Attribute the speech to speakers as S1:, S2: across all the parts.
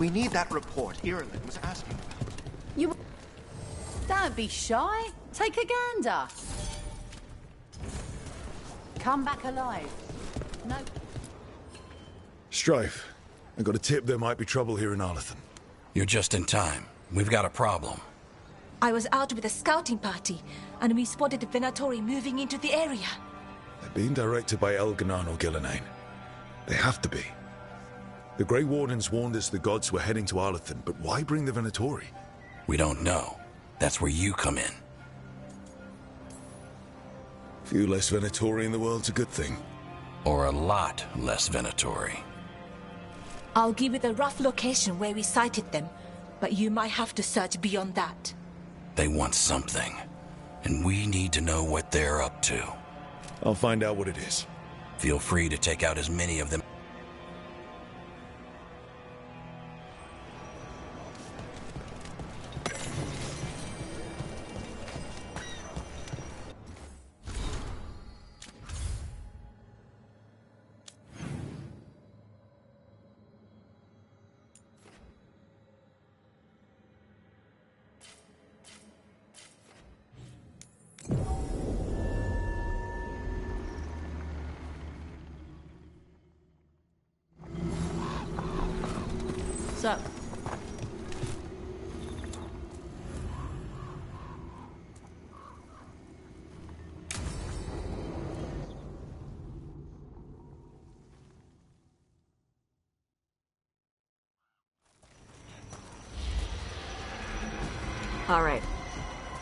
S1: We need that report Ireland was asking about.
S2: You... Don't be shy. Take a gander. Come back alive. No...
S3: Strife, I got a tip there might be trouble here in Arlethan.
S4: You're just in time. We've got a problem.
S5: I was out with a scouting party, and we spotted the Venatori moving into the area.
S3: They're being directed by Elganan or Gillenane. They have to be. The Grey Wardens warned us the gods were heading to Arlethan, but why bring the Venatori?
S4: We don't know. That's where you come in.
S3: Few less Venatori in the world's a good thing.
S4: Or a lot less Venatori.
S5: I'll give you the rough location where we sighted them, but you might have to search beyond that.
S4: They want something, and we need to know what they're up to.
S3: I'll find out what it is.
S4: Feel free to take out as many of them.
S2: So...
S6: All right.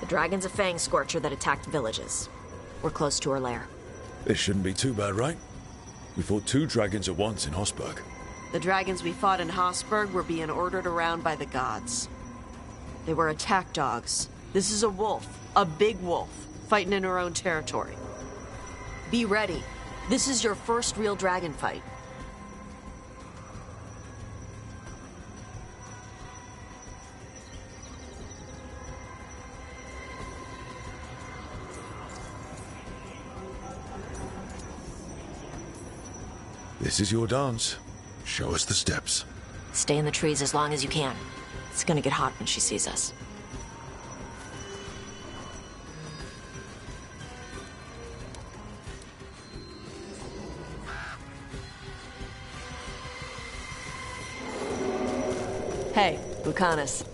S6: The dragon's a fang scorcher that attacked villages. We're close to her lair.
S3: This shouldn't be too bad, right? We fought 2 dragons at once in Hosberg.
S7: The dragons we fought in Hosberg were being ordered around by the gods. They were attack dogs. This is a wolf, a big wolf, fighting in her own territory. Be ready. This is your first real dragon fight.
S3: This is your dance. Show us the steps.
S6: Stay in the trees as long as you can. It's gonna get hot when she sees us.
S7: Hey, Lucanus.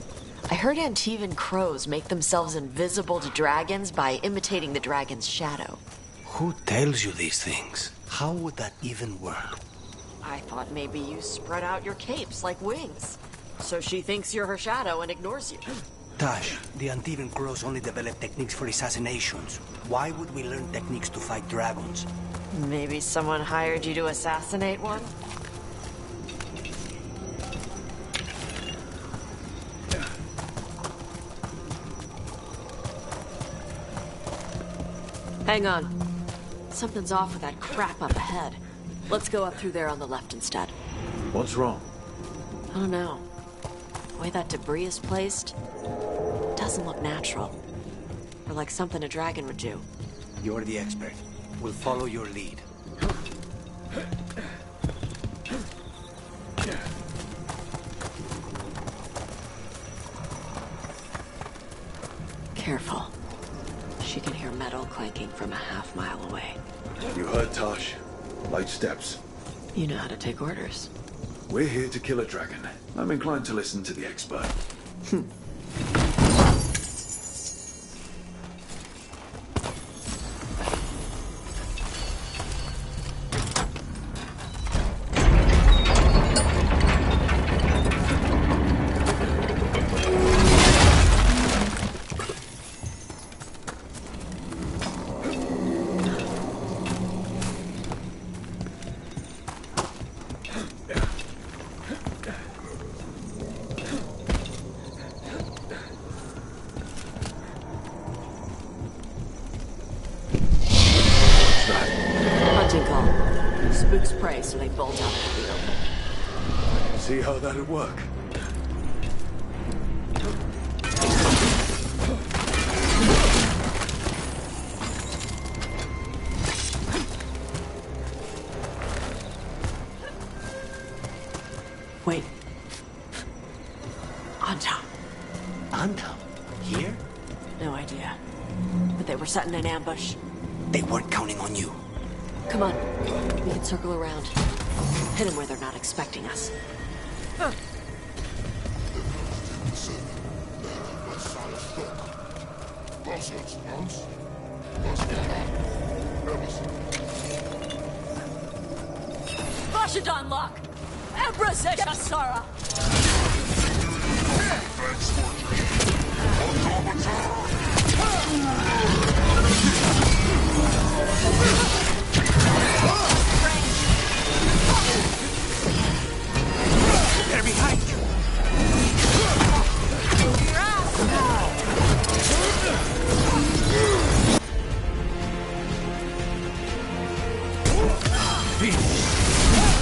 S7: I heard Antivan crows make themselves invisible to dragons by imitating the dragon's shadow.
S8: Who tells you these things? How would that even work?
S7: I thought maybe you spread out your capes like wings. So she thinks you're her shadow and ignores you.
S8: Tash, the Antivan crows only develop techniques for assassinations. Why would we learn techniques to fight dragons?
S7: Maybe someone hired you to assassinate one? Hang on. Something's off with that crap up ahead. Let's go up through there on the left instead.
S3: What's wrong?
S7: I don't know. The way that debris is placed doesn't look natural. Or like something a dragon would do.
S8: You're the expert. We'll follow your lead.
S7: Careful. She can hear metal clanking from a half-mile away.
S3: You heard Tosh. Light steps.
S7: You know how to take orders.
S3: We're here to kill a dragon. I'm inclined to listen to the expert.
S7: Spooks prey, so they bolt out into the open.
S3: See how that'd work?
S7: Wait. Anton.
S8: Anton? Here?
S7: No idea. But they were setting an ambush.
S8: They weren't counting on you.
S7: Come on. We can circle around. Hit them where they're not expecting us.
S5: Bashadon lock! Embrace Sara!
S8: They're behind you.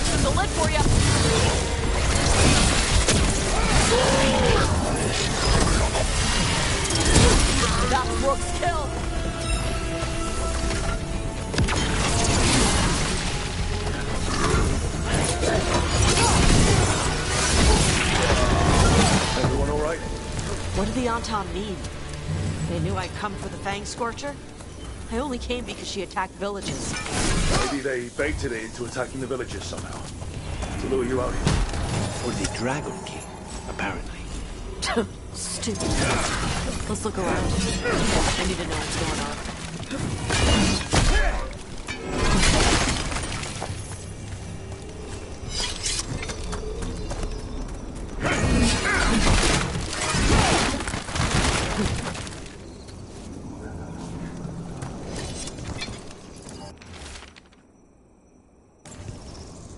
S5: There's a lid for you! That's Rook's kill!
S3: Everyone all right?
S7: What did the Anton mean? They knew I'd come for the Fang Scorcher? I only came because she attacked villages.
S3: Maybe they baited it into attacking the villages somehow. To lure you out here.
S8: Or the Dragon King, apparently.
S7: Stupid. Let's look around. I need to know what's going on.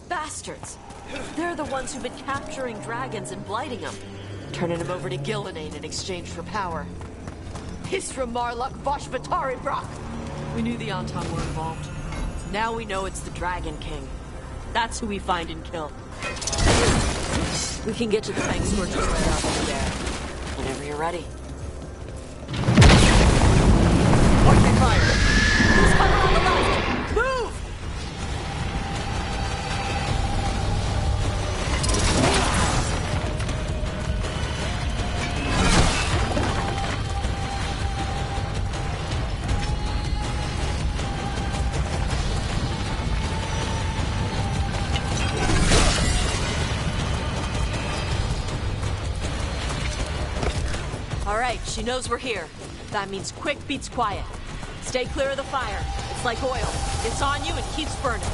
S7: Bastards! They're the ones who've been capturing dragons and blighting them. Turning them over to Gillenane in exchange for power. He's from Marluk Voshvatari Brock! We knew the Anton were involved. Now we know it's the Dragon King. That's who we find and kill. We can get to the Fang Scorchers right out over there. Whenever you're ready. Watch fire! Who's coming on the left? Move! All right, she knows we're here. That means quick beats quiet. Stay clear of the fire. It's like oil. It's on you and keeps burning.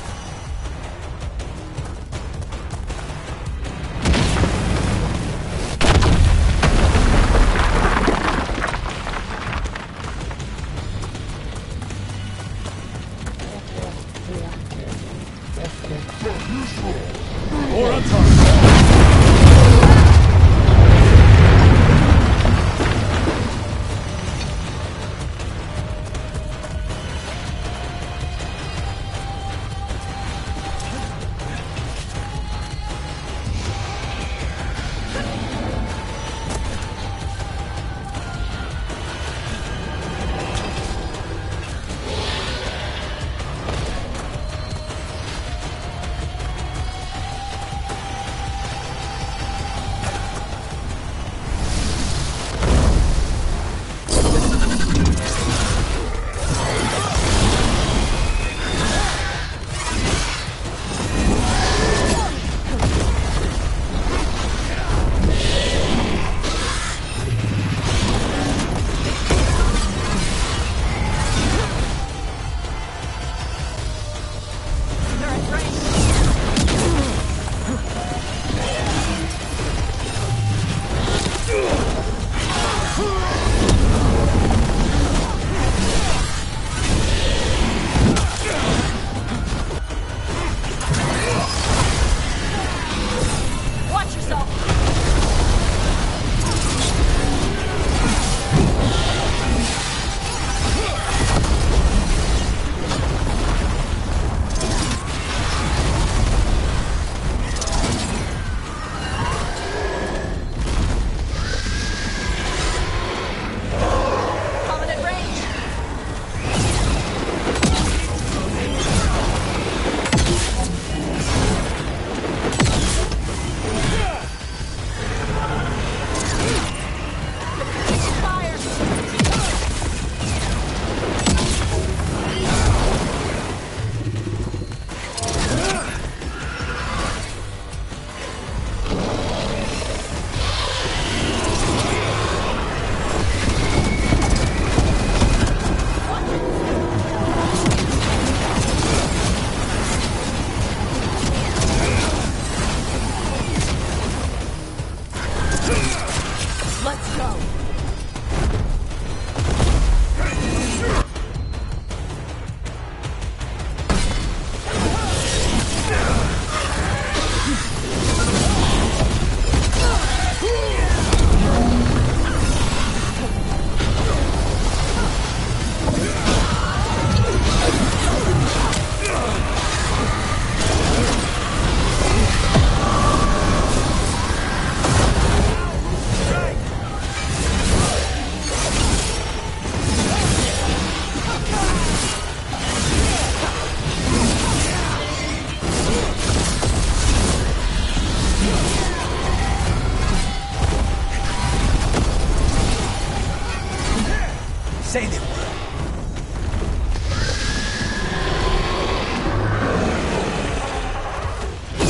S8: Say the word.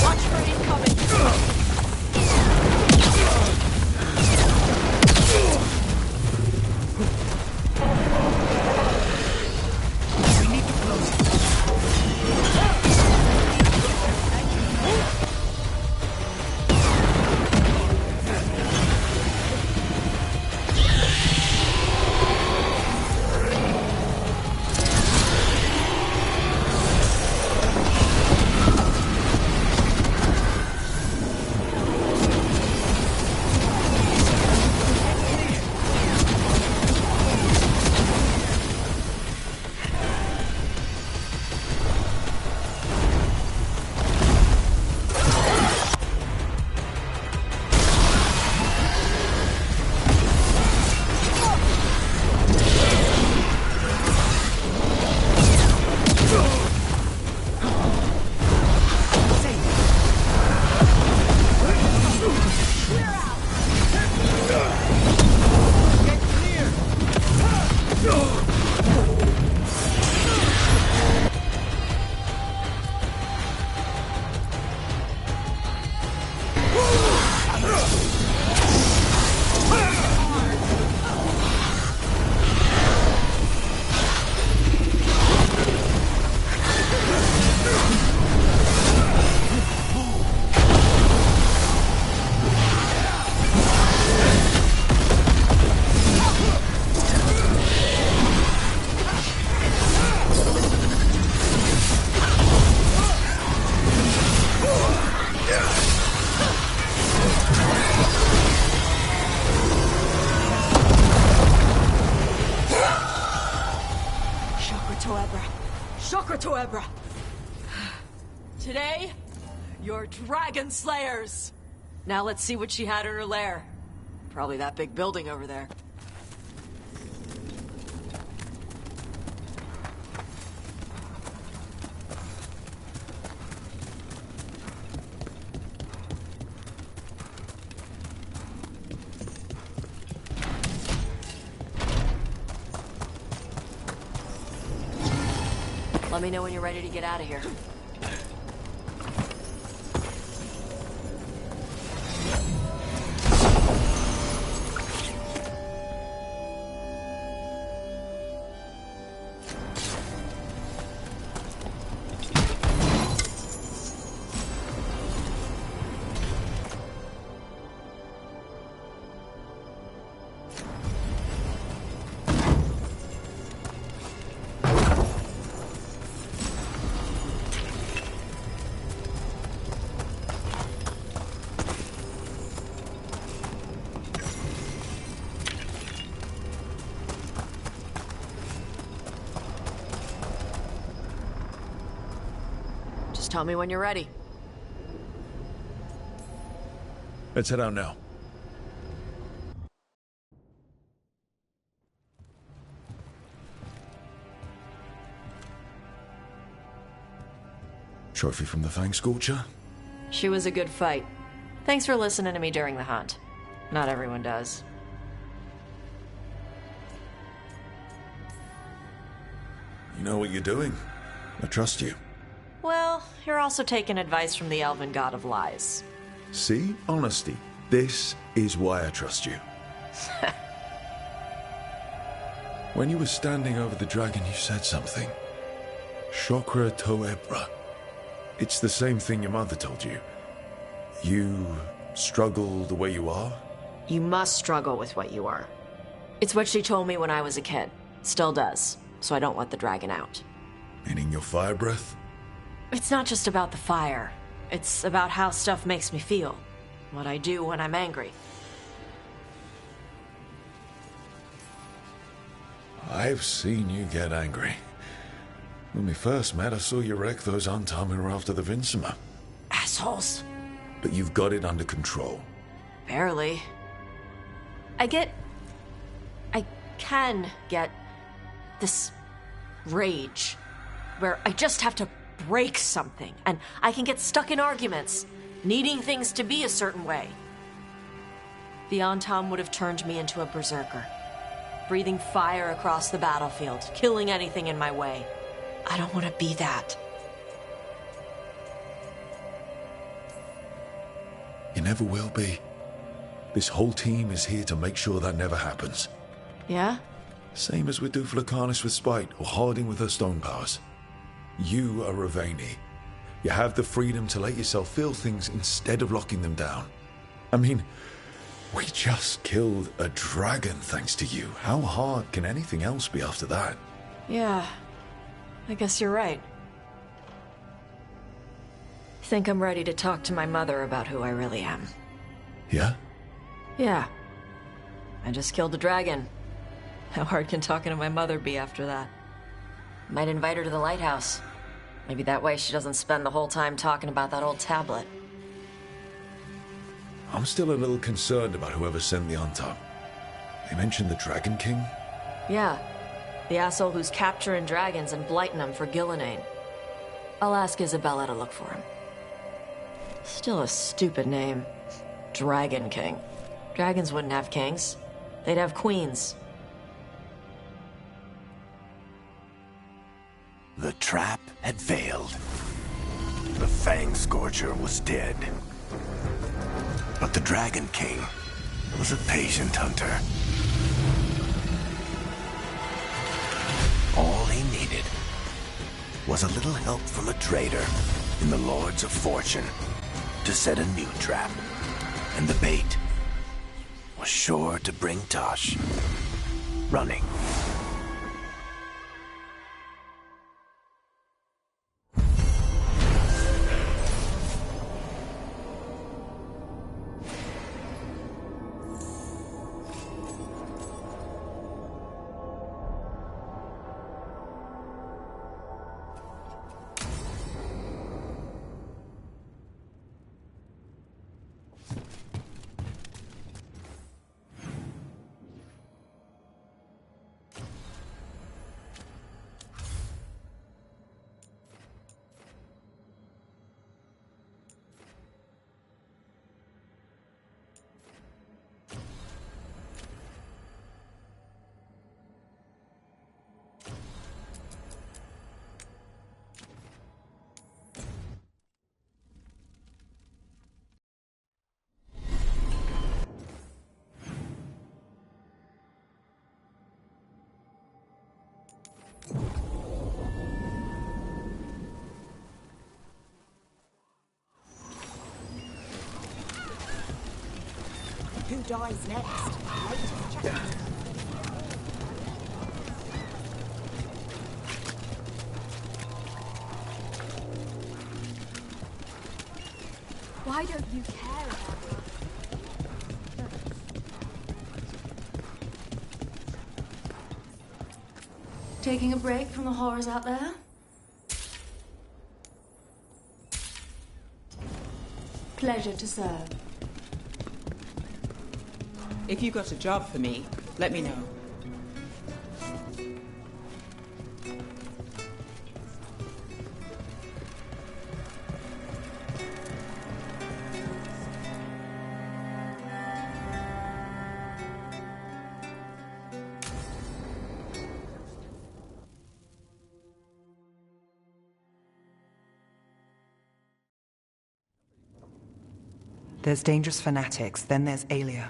S7: Watch for incoming.
S8: We need to close it.
S7: Today, you're Dragon Slayers! Now let's see what she had in her lair. Probably that big building over there. Let me know when you're ready to get out of here. Just tell me when you're ready.
S3: Let's head out now. Trophy from the Fang Scorcher?
S7: She was a good fight. Thanks for listening to me during the hunt. Not everyone does.
S3: You know what you're doing. I trust you.
S7: Well, you're also taking advice from the elven god of lies.
S3: See? Honesty. This is why I trust you. When you were standing over the dragon, you said something. Chakra to Ebra. It's the same thing your mother told you. You struggle the way you are?
S6: You must struggle with what you are. It's what she told me when I was a kid. Still does, so I don't let the dragon out.
S3: Meaning your fire breath?
S6: It's not just about the fire. It's about how stuff makes me feel. What I do when I'm angry.
S3: I've seen you get angry. When we first met, I saw you wreck those Antam who were after the Vincima.
S6: Assholes.
S3: But you've got it under control.
S6: Barely. I can get this rage where I just have to break something, and I can get stuck in arguments, needing things to be a certain way. The Antam would have turned me into a berserker, breathing fire across the battlefield, killing anything in my way. I don't want to be that.
S3: You never will be. This whole team is here to make sure that never happens.
S6: Yeah?
S3: Same as with Duflacanis with Spite, or Harding with her stone powers. You are Ravani. You have the freedom to let yourself feel things instead of locking them down. I mean, we just killed a dragon thanks to you. How hard can anything else be after that?
S6: Yeah, I guess you're right. Think I'm ready to talk to my mother about who I really am.
S3: Yeah?
S6: Yeah. I just killed a dragon. How hard can talking to my mother be after that? Might invite her to the lighthouse. Maybe that way she doesn't spend the whole time talking about that old tablet.
S3: I'm still a little concerned about whoever sent the Antam. They mentioned the Dragon King?
S6: Yeah. The asshole who's capturing dragons and blighting them for Gillenane. I'll ask Isabella to look for him. Still a stupid name. Dragon King. Dragons wouldn't have kings. They'd have queens.
S9: The trap had failed. The Fang Scorcher was dead. But the Dragon King was a patient hunter. All he needed was a little help from a trader in the Lords of Fortune to set a new trap. And the bait was sure to bring Tosh running.
S10: Who dies next? Latest chapter. Why don't you care about it?
S2: Taking a break from the horrors out there? Pleasure to serve.
S11: If you've got a job for me, let me know.
S12: There's dangerous fanatics, then there's Aelia.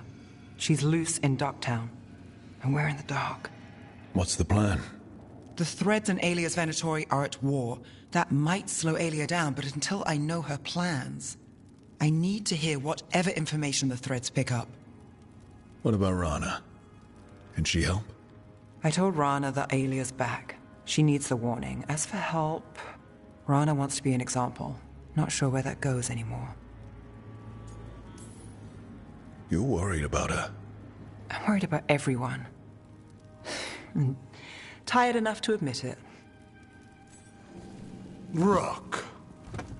S12: She's loose in Ducktown, and we're in the dark.
S3: What's the plan?
S12: The Threads and Aelia's Venatori are at war. That might slow Aelia down, but until I know her plans, I need to hear whatever information the Threads pick up.
S3: What about Rana? Can she help?
S12: I told Rana that Alia's back. She needs the warning. As for help, Rana wants to be an example. Not sure where that goes anymore.
S3: You're worried about her.
S12: I'm worried about everyone. I'm tired enough to admit it.
S13: Rock.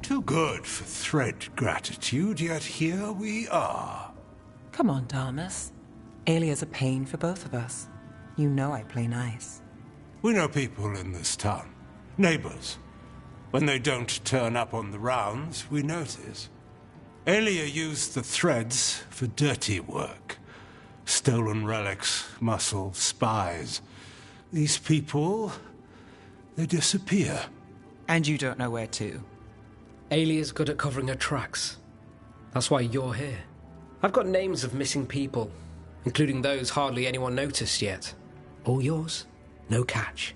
S13: Too good for thread gratitude, yet here we are.
S12: Come on, Damas. Alia's a pain for both of us. You know I play nice.
S13: We know people in this town. Neighbors. When they don't turn up on the rounds, we notice. Alia used the threads for dirty work. Stolen relics, muscle, spies. These people, they disappear.
S12: And you don't know where to.
S14: Alia's good at covering her tracks. That's why you're here. I've got names of missing people, including those hardly anyone noticed yet. All yours, no catch.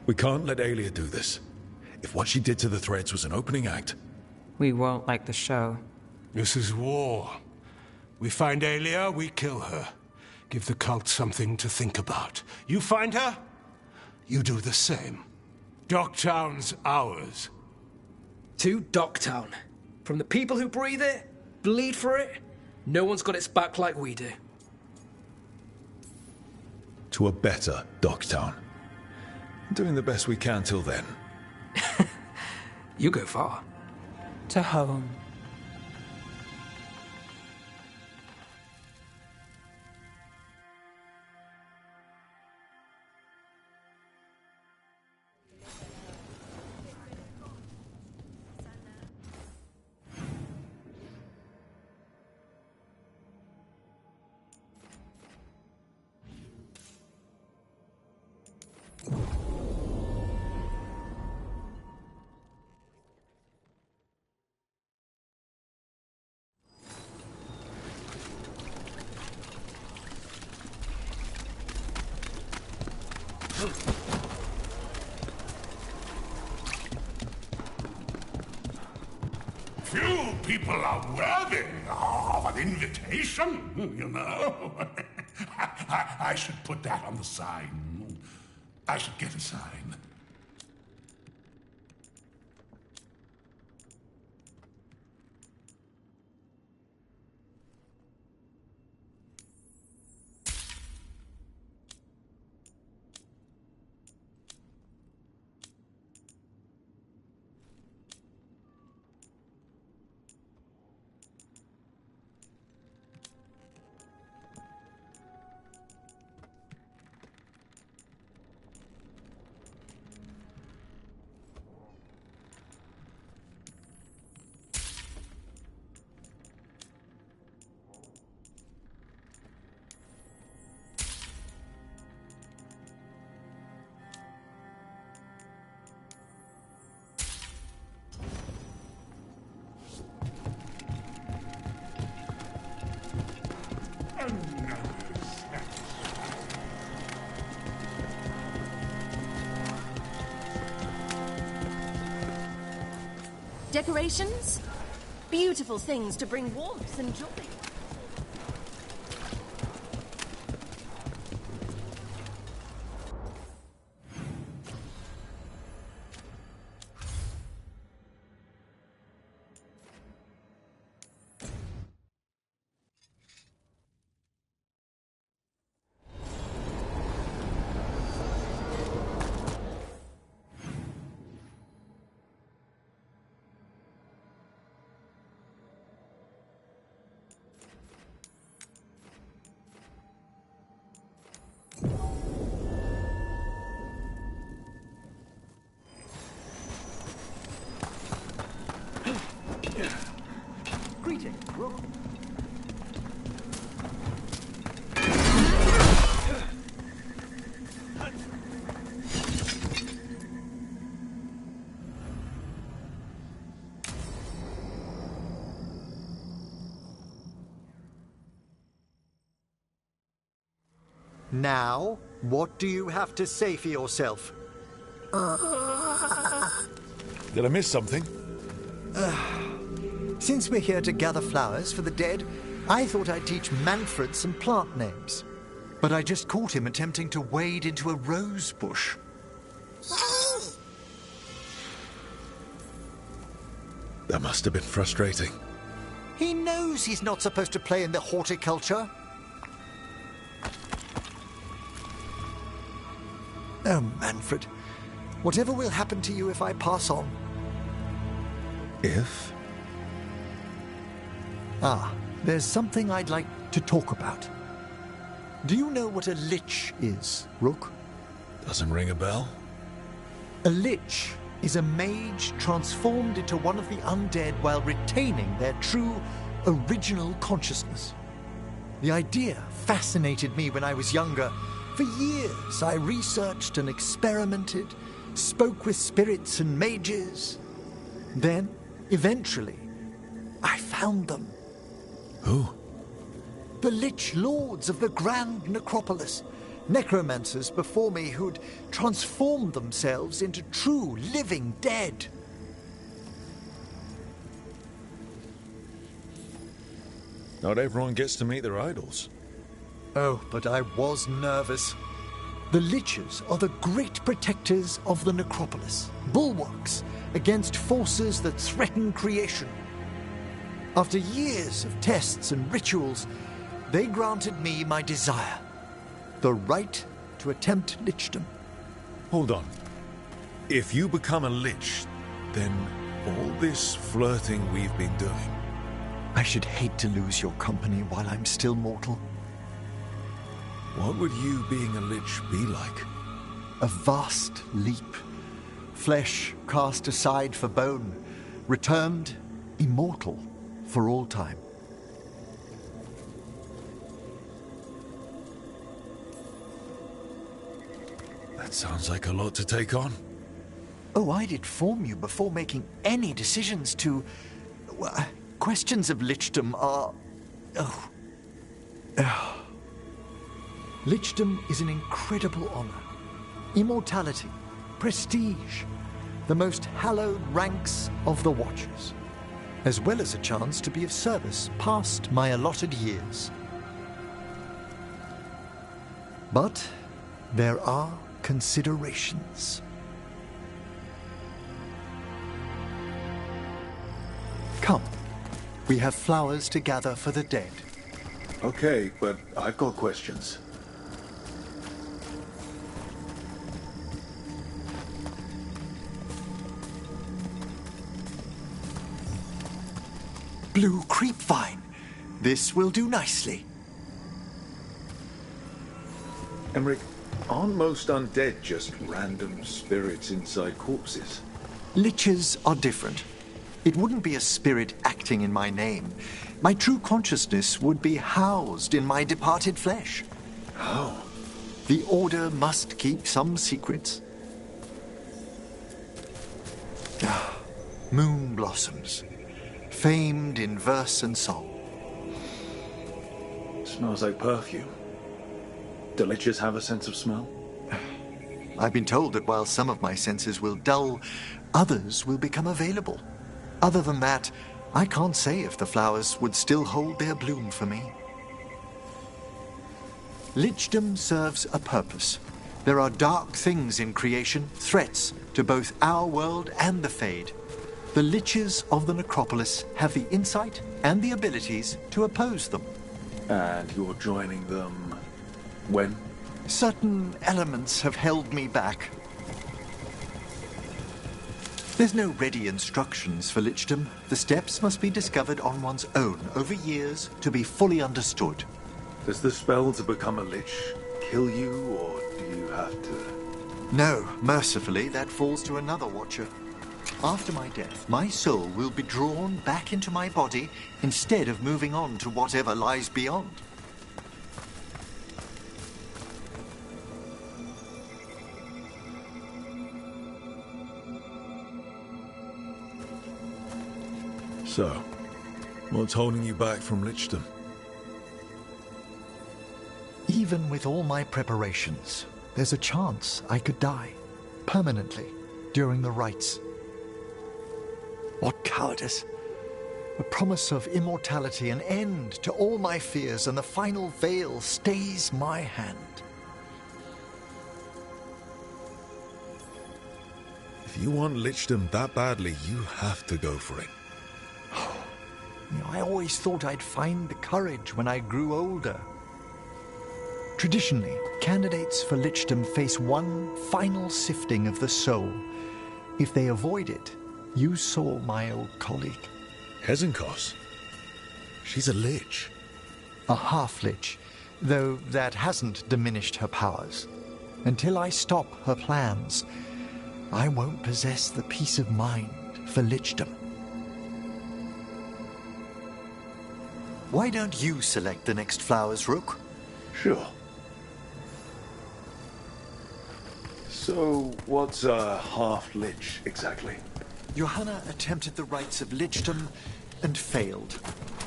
S3: We can't let Alia do this. If what she did to the threads was an opening act...
S12: We won't like the show.
S13: This is war. We find Alia, we kill her. Give the cult something to think about. You find her, you do the same. Docktown's ours.
S14: To Docktown. From the people who breathe it, bleed for it, no one's got its back like we do.
S3: To a better Docktown. Doing the best we can till then.
S14: You go far.
S12: To home.
S15: Few people are worthy of an invitation, you know. I should put that on the sign. I should get a sign.
S16: Decorations? Beautiful things to bring warmth and joy.
S17: Now, what do you have to say for yourself?
S3: Did I miss something?
S17: Since we're here to gather flowers for the dead, I thought I'd teach Manfred some plant names. But I just caught him attempting to wade into a rose bush.
S3: That must have been frustrating.
S17: He knows he's not supposed to play in the horticulture. Oh, Manfred. Whatever will happen to you if I pass on?
S3: If?
S17: Ah, there's something I'd like to talk about. Do you know what a lich is, Rook?
S3: Doesn't ring a bell.
S17: A lich is a mage transformed into one of the undead while retaining their true, original consciousness. The idea fascinated me when I was younger. For years, I researched and experimented, spoke with spirits and mages. Then, eventually, I found them.
S3: Who?
S17: The Lich Lords of the Grand Necropolis. Necromancers before me who'd transformed themselves into true living dead.
S3: Not everyone gets to meet their idols.
S17: Oh, but I was nervous. The Liches are the great protectors of the Necropolis, bulwarks against forces that threaten creation. After years of tests and rituals, they granted me my desire, the right to attempt lichdom.
S3: Hold on. If you become a lich, then all this flirting we've been doing...
S17: I should hate to lose your company while I'm still mortal.
S3: What would you being a lich be like?
S17: A vast leap. Flesh cast aside for bone, returned immortal for all time.
S3: That sounds like a lot to take on.
S17: Oh, I'd inform you before making any decisions to... Well, questions of lichdom are... Lichdom is an incredible honor. Immortality, prestige, the most hallowed ranks of the Watchers, as well as a chance to be of service past my allotted years. But there are considerations. Come, we have flowers to gather for the dead.
S3: Okay, but I've got questions.
S17: Blue creepvine. This will do nicely.
S3: Emmerich, aren't most undead just random spirits inside corpses?
S17: Liches are different. It wouldn't be a spirit acting in my name. My true consciousness would be housed in my departed flesh.
S3: How?
S17: The Order must keep some secrets. Moon blossoms, famed in verse and song.
S3: Smells like perfume. Do liches have a sense of smell?
S17: I've been told that while some of my senses will dull, others will become available. Other than that, I can't say if the flowers would still hold their bloom for me. Lichdom serves a purpose. There are dark things in creation, threats to both our world and the Fade. The Liches of the Necropolis have the insight and the abilities to oppose them.
S3: And you're joining them when?
S17: Certain elements have held me back. There's no ready instructions for lichdom. The steps must be discovered on one's own over years to be fully understood.
S3: Does the spell to become a lich kill you, or do you have to...
S17: No, mercifully, that falls to another Watcher. After my death, my soul will be drawn back into my body instead of moving on to whatever lies beyond.
S3: So, what's holding you back from lichdom?
S17: Even with all my preparations, there's a chance I could die permanently during the rites. What cowardice! The promise of immortality, an end to all my fears, and the final veil stays my hand.
S3: If you want lichdom that badly, you have to go for it.
S17: I always thought I'd find the courage when I grew older. Traditionally, candidates for lichdom face one final sifting of the soul. If they avoid it, you saw my old colleague.
S3: Hezenkos? She's a lich.
S17: A half-lich, though that hasn't diminished her powers. Until I stop her plans, I won't possess the peace of mind for lichdom. Why don't you select the next flowers, Rook?
S3: Sure. So, what's a half-lich exactly?
S17: Johanna attempted the rites of lichdom and failed.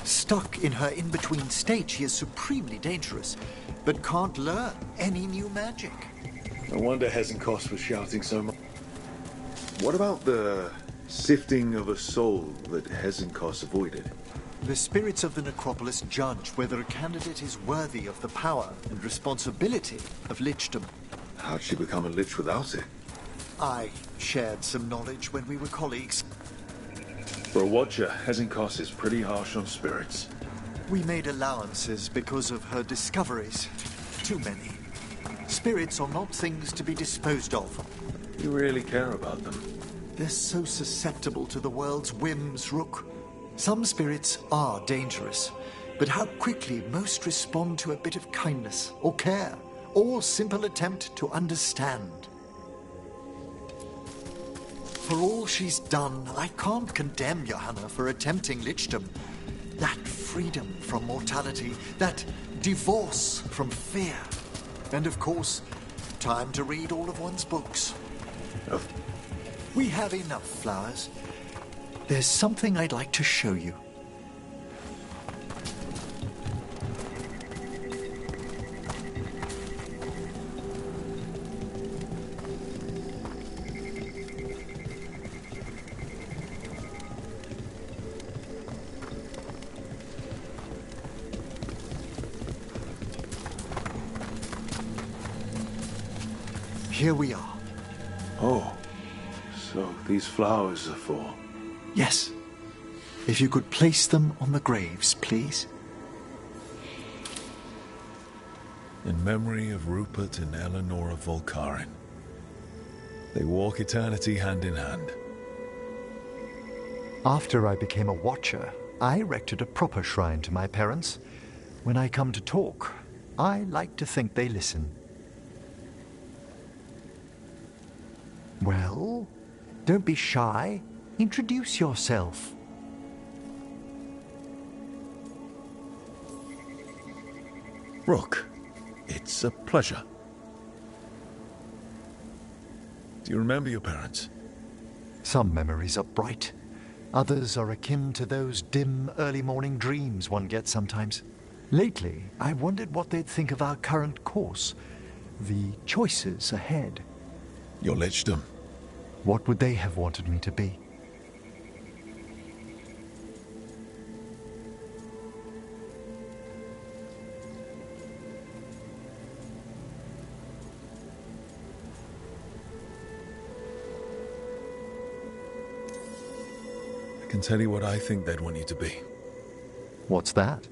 S17: Stuck in her in-between state, she is supremely dangerous, but can't learn any new magic.
S3: No wonder Hezenkos was shouting so much. What about the sifting of a soul that Hezenkos avoided?
S17: The spirits of the necropolis judge whether a candidate is worthy of the power and responsibility of lichdom.
S3: How'd she become a lich without it?
S17: I shared some knowledge when we were colleagues.
S3: For a watcher, Hezenkos is pretty harsh on spirits.
S17: We made allowances because of her discoveries. Too many. Spirits are not things to be disposed of.
S3: You really care about them?
S17: They're so susceptible to the world's whims, Rook. Some spirits are dangerous, but how quickly most respond to a bit of kindness or care or simple attempt to understand. For all she's done, I can't condemn Johanna for attempting lichdom. That freedom from mortality, that divorce from fear, and of course, time to read all of one's books. We have enough flowers. There's something I'd like to show you. Here we are.
S3: Oh, so these flowers are for...
S17: Yes. If you could place them on the graves, please.
S3: In memory of Rupert and Eleanor of Volkaren. They walk eternity hand in hand.
S17: After I became a watcher, I erected a proper shrine to my parents. When I come to talk, I like to think they listen. Well, don't be shy. Introduce yourself.
S3: Rook, it's a pleasure. Do you remember your parents?
S17: Some memories are bright. Others are akin to those dim early morning dreams one gets sometimes. Lately, I wondered what they'd think of our current course, the choices ahead.
S3: Your lichdom.
S17: What would they have wanted me to be?
S3: I can tell you what I think they'd want you to be.
S17: What's that?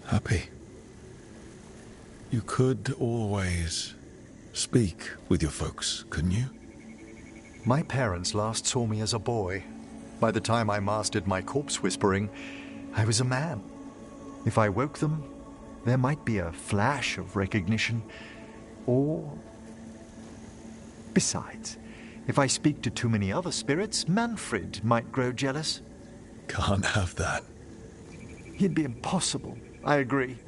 S3: Happy. You could always speak with your folks, couldn't you?
S17: My parents last saw me as a boy. By the time I mastered my corpse whispering, I was a man. If I woke them, there might be a flash of recognition, or... Besides, if I speak to too many other spirits, Manfred might grow jealous.
S3: Can't have that.
S17: It'd be impossible, I agree.